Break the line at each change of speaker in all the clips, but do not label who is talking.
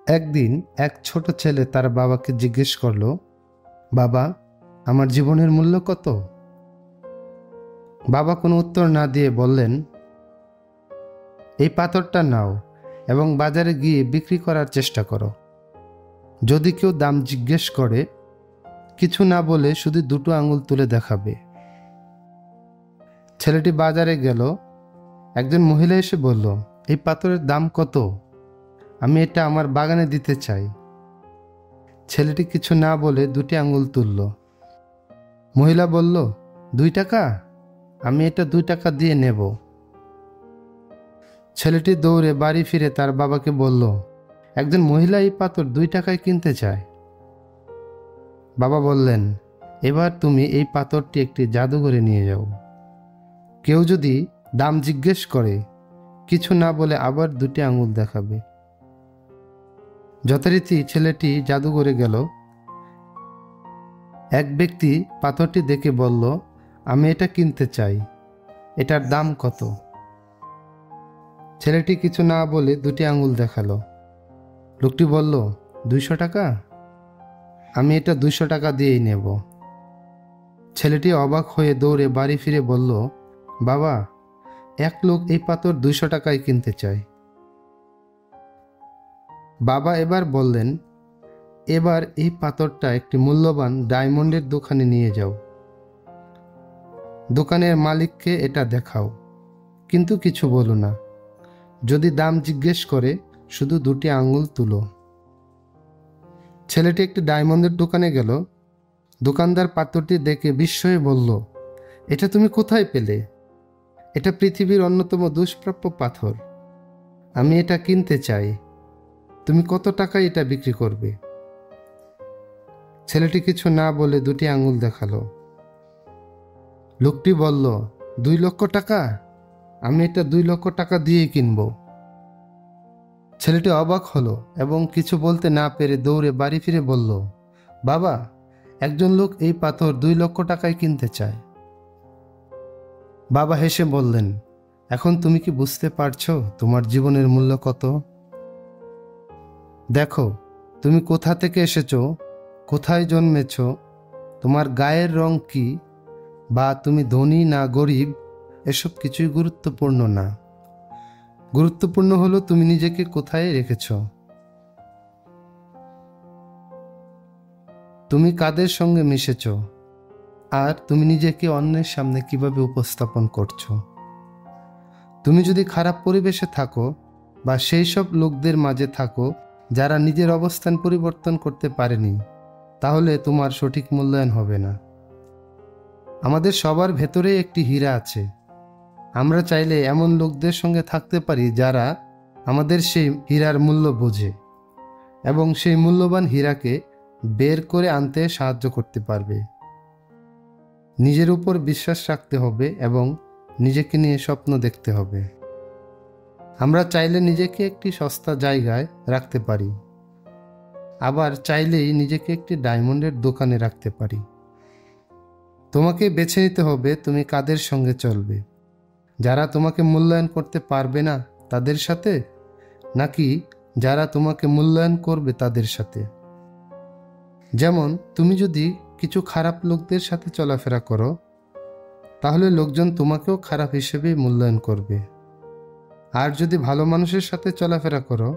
একদিন এক ছোট ছেলে তার বাবাকে জিজ্ঞেস করলো, বাবা, আমার জীবনের মূল্য কত? বাবা কোনো উত্তর না দিয়ে বললেন, এই পাথরটা নাও এবং বাজারে গিয়ে বিক্রি করার চেষ্টা করো। যদি কেউ দাম জিজ্ঞেস করে, কিছু না বলে শুধু দুটো আঙুল তুলে দেখাবে। ছেলেটি বাজারে গেল। একজন মহিলা এসে বলল, এই পাথরের দাম কত? আমি এটা আমার বাগানে দিতে চাই। ছেলেটি কিছু না বলে দুটি আঙুল তুলল। মহিলা বলল, 2 টাকা? আমি এটা 2 টাকা দিয়ে নেব। ছেলেটি দৌড়ে বাড়ি ফিরে তার বাবাকে বলল, একজন মহিলা এই পাথর 2 টাকায় কিনতে চায়। বাবা বললেন, এবার তুমি এই পাথরটি একটি জাদুঘরে নিয়ে যাও। কেউ যদি দাম জিজ্ঞেস করে, কিছু না বলে আবার দুটি আঙুল দেখাবে। যথারীতি ছেলেটি জাদুঘরে গেল। এক ব্যক্তি পাথরটি দেখে বলল, আমি এটা কিনতে চাই। এটার দাম কত? ছেলেটি কিছু না বলে দুটি আঙুল দেখালো। লোকটি বলল, 200 টাকা? আমি এটা 200 টাকা দিয়েই নেব। ছেলেটি অবাক হয়ে দৌড়ে বাড়ি ফিরে বলল, বাবা, এক লোক এই পাথর 200 টাকায় কিনতে চায়। বাবা এবার বললেন, এবার এই পাথরটা একটি মূল্যবান ডায়মন্ডের দোকানে নিয়ে যাও। দোকানের মালিককে এটা দেখাও, কিন্তু কিছু বলো না। যদি দাম জিজ্ঞেস করে, শুধু দুটি আঙুল তুলো। ছেলেটি একটি ডায়মন্ডের দোকানে গেল। দোকানদার পাথরটি দেখে বিস্ময়ে বলল, এটা তুমি কোথায় পেলে? এটা পৃথিবীর অন্যতম দুষ্প্রাপ্য পাথর। আমি এটা কিনতে চাই। তুমি কত টাকায় এটা বিক্রি করবে? ছেলেটি কিছু না বলে দুটি আঙুল দেখালো। লোকটি বলল, 2 লক্ষ টাকা? আমি এটা 2 লক্ষ টাকা দিয়েই কিনব। ছেলেটি অবাক হলো এবং কিছু বলতে না পেরে দৌড়ে বাড়ি ফিরে বলল, বাবা, একজন লোক এই পাথর 2 লক্ষ টাকায় কিনতে চায়। বাবা হেসে বললেন, এখন তুমি কি বুঝতে পারছো তোমার জীবনের মূল্য কত? দেখো, তুমি কোথা থেকে এসেছো, কোথায় জন্মেছ, তোমার গায়ের রং কি, বা তুমি ধনী না গরিব, এসব কিছুই গুরুত্বপূর্ণ না। গুরুত্বপূর্ণ হলো তুমি নিজেকে কোথায় রেখেছ। তুমি কাদের সঙ্গে মিশেছ, আর তুমি নিজেকে অন্যের সামনে কিভাবে উপস্থাপন করছো। তুমি যদি খারাপ পরিবেশে থাকো বা সেই সব লোকদের মাঝে থাকো যারা নিজের অবস্থান পরিবর্তন করতে পারেনি, তাহলে তোমার সঠিক মূল্যায়ন হবে না। আমাদের সবার ভেতরে একটি হীরা আছে। আমরা চাইলে এমন লোকদের সঙ্গে থাকতে পারি যারা আমাদের সেই হীরার মূল্য বোঝে এবং সেই মূল্যবান হীরাকে বের করে আনতে সাহায্য করতে পারবে। নিজের উপর বিশ্বাস রাখতে হবে এবং নিজেকে নিয়ে স্বপ্ন দেখতে হবে। আমরা চাইলে নিজেকে একটি সস্তা জায়গায় রাখতে পারি, আবার চাইলেই নিজেকে একটি ডায়মন্ডের দোকানে রাখতে পারি। তোমাকে বেছে নিতে হবে তুমি কাদের সঙ্গে চলবে, যারা তোমাকে মূল্যায়ন করতে পারবে না তাদের সাথে, নাকি যারা তোমাকে মূল্যায়ন করবে তাদের সাথে। যেমন তুমি যদি কিছু খারাপ লোকদের সাথে চলাফেরা করো, তাহলে লোকজন তোমাকেও খারাপ হিসেবেই মূল্যায়ন করবে। আর যদি ভালো মানুষের সাথে চলাফেরা করো,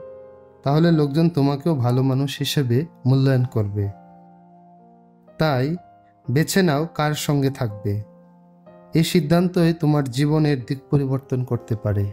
তাহলে লোকজন তোমাকেও ভালো মানুষ হিসেবে মূল্যায়ন করবে। তাই বেছে নাও কার সঙ্গে থাকবে। এই সিদ্ধান্তই তোমার জীবনের দিক পরিবর্তন করতে পারে।